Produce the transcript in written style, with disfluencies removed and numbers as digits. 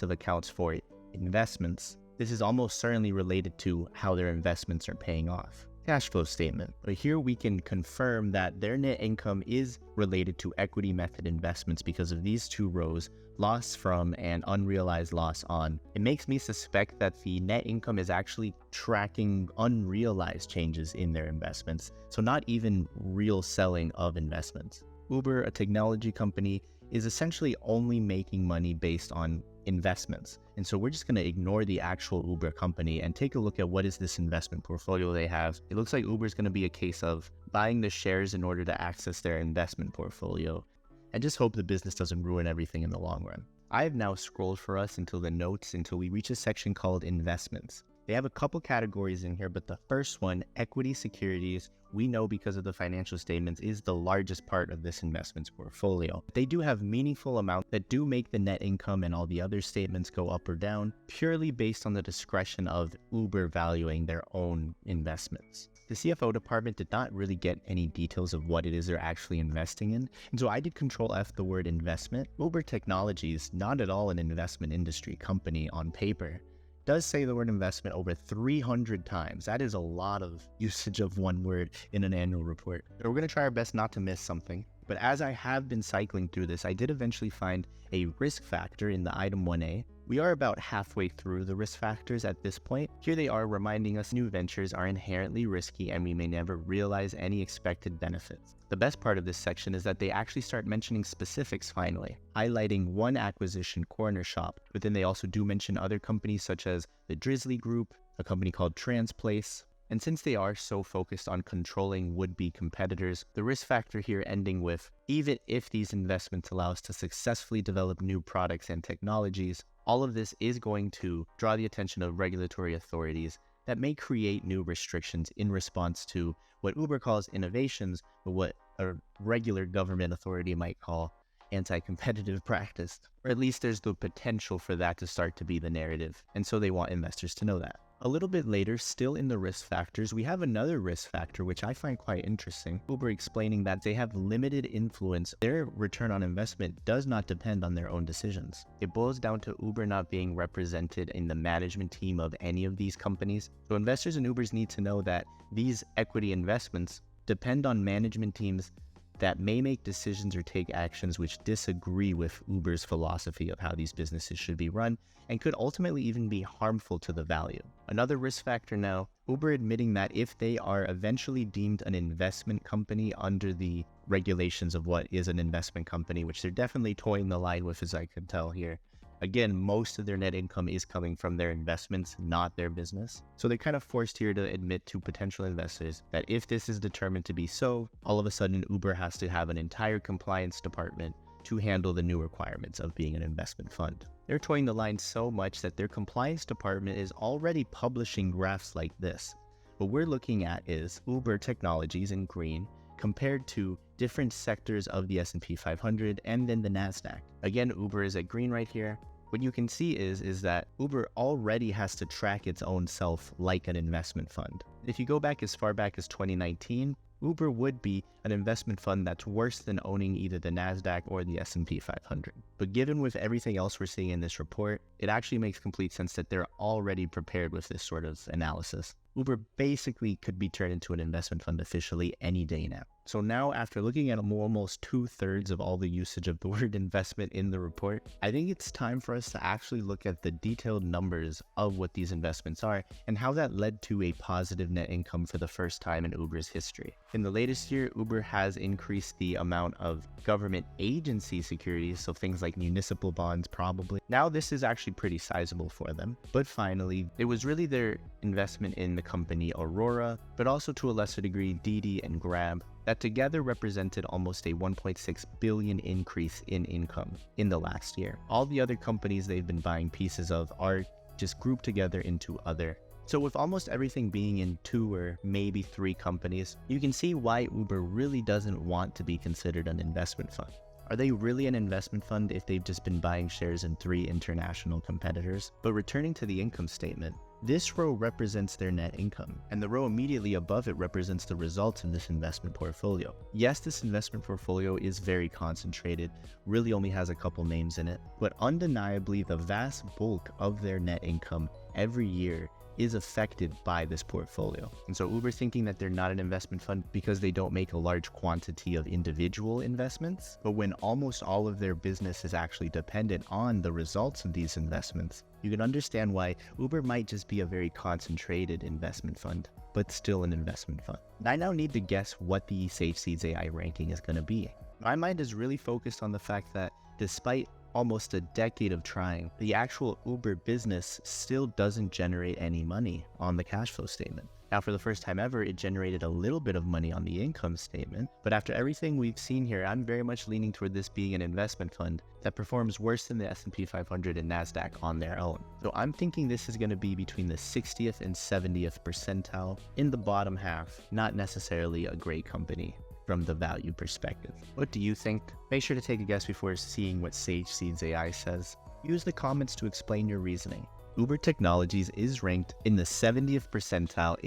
of accounts for investments, this is almost certainly related to how their investments are paying off. Cash flow statement. But here we can confirm that their net income is related to equity method investments because of these two rows, loss from and unrealized loss on. It makes me suspect that the net income is actually tracking unrealized changes in their investments, so not even real selling of investments. Uber, a technology company, is essentially only making money based on investments. And so we're just going to ignore the actual Uber company and take a look at what is this investment portfolio they have. It looks like Uber is going to be a case of buying the shares in order to access their investment portfolio, and just hope the business doesn't ruin everything in the long run. I have now scrolled for us until the notes until we reach a section called investments. They have a couple categories in here, but the first one, equity securities, we know because of the financial statements is the largest part of this investments portfolio. They do have meaningful amounts that do make the net income and all the other statements go up or down purely based on the discretion of Uber valuing their own investments. The CFO department did not really get any details of what it is they're actually investing in, and so I did Control F the word investment. Uber Technologies, not at all an investment industry company on paper, does say the word investment over 300 times. That is a lot of usage of one word in an annual report. So we're going to try our best not to miss something. But as I have been cycling through this, I did eventually find a risk factor in the item 1A. We are about halfway through the risk factors at this point. Here they are reminding us new ventures are inherently risky and we may never realize any expected benefits. The best part of this section is that they actually start mentioning specifics finally, highlighting one acquisition, Corner Shop, but then they also do mention other companies such as the Drizzly Group, a company called Transplace. And since they are so focused on controlling would-be competitors, the risk factor here ending with, even if these investments allow us to successfully develop new products and technologies, all of this is going to draw the attention of regulatory authorities that may create new restrictions in response to what Uber calls innovations, but what a regular government authority might call anti-competitive practice. Or at least there's the potential for that to start to be the narrative, and so they want investors to know that. A little bit later, still in the risk factors, we have another risk factor which I find quite interesting. Uber explaining that they have limited influence. Their return on investment does not depend on their own decisions. It boils down to Uber not being represented in the management team of any of these companies. So investors and Ubers need to know that these equity investments depend on management teams that may make decisions or take actions which disagree with Uber's philosophy of how these businesses should be run and could ultimately even be harmful to the value. Another risk factor now, Uber admitting that if they are eventually deemed an investment company under the regulations of what is an investment company, which they're definitely toeing the line with as I can tell here. Again, most of their net income is coming from their investments, not their business. So they're kind of forced here to admit to potential investors that if this is determined to be so, all of a sudden Uber has to have an entire compliance department to handle the new requirements of being an investment fund. They're toeing the line so much that their compliance department is already publishing graphs like this. What we're looking at is Uber Technologies in green compared to different sectors of the S&P 500 and then the NASDAQ. Again, Uber is at green right here. What you can see is that Uber already has to track its own self like an investment fund. If you go back as far back as 2019, Uber would be an investment fund that's worse than owning either the NASDAQ or the S&P 500. But given with everything else we're seeing in this report, it actually makes complete sense that they're already prepared with this sort of analysis. Uber basically could be turned into an investment fund officially any day now. So now, after looking at almost 2/3 of all the usage of the word investment in the report, I think it's time for us to actually look at the detailed numbers of what these investments are and how that led to a positive net income for the first time in Uber's history. In the latest year, Uber has increased the amount of government agency securities, so things like municipal bonds probably. Now this is actually pretty sizable for them. But finally, it was really their investment in the company Aurora, but also to a lesser degree Didi and Grab, that together represented almost a 1.6 billion increase in income in the last year. All the other companies they've been buying pieces of are just grouped together into other. So with almost everything being in 2 or maybe 3 companies, you can see why Uber really doesn't want to be considered an investment fund. Are they really an investment fund if they've just been buying shares in 3 international competitors? But returning to the income statement, this row represents their net income, and the row immediately above it represents the results of this investment portfolio. Yes, this investment portfolio is very concentrated, really only has a couple names in it, but undeniably the vast bulk of their net income every year is affected by this portfolio. And so Uber thinking that they're not an investment fund because they don't make a large quantity of individual investments, but when almost all of their business is actually dependent on the results of these investments, you can understand why Uber might just be a very concentrated investment fund, but still an investment fund. I now need to guess what the Sage Seeds AI ranking is going to be. My mind is really focused on the fact that despite almost a decade of trying, the actual Uber business still doesn't generate any money on the cash flow statement. Now, for the first time ever, it generated a little bit of money on the income statement, but after everything we've seen here, I'm very much leaning toward this being an investment fund that performs worse than the S&P 500 and NASDAQ on their own. So I'm thinking this is going to be between the 60th and 70th percentile in the bottom half, not necessarily a great company from the value perspective. What do you think? Make sure to take a guess before seeing what Sage Seeds AI says. Use the comments to explain your reasoning. Uber Technologies is ranked in the 70th percentile in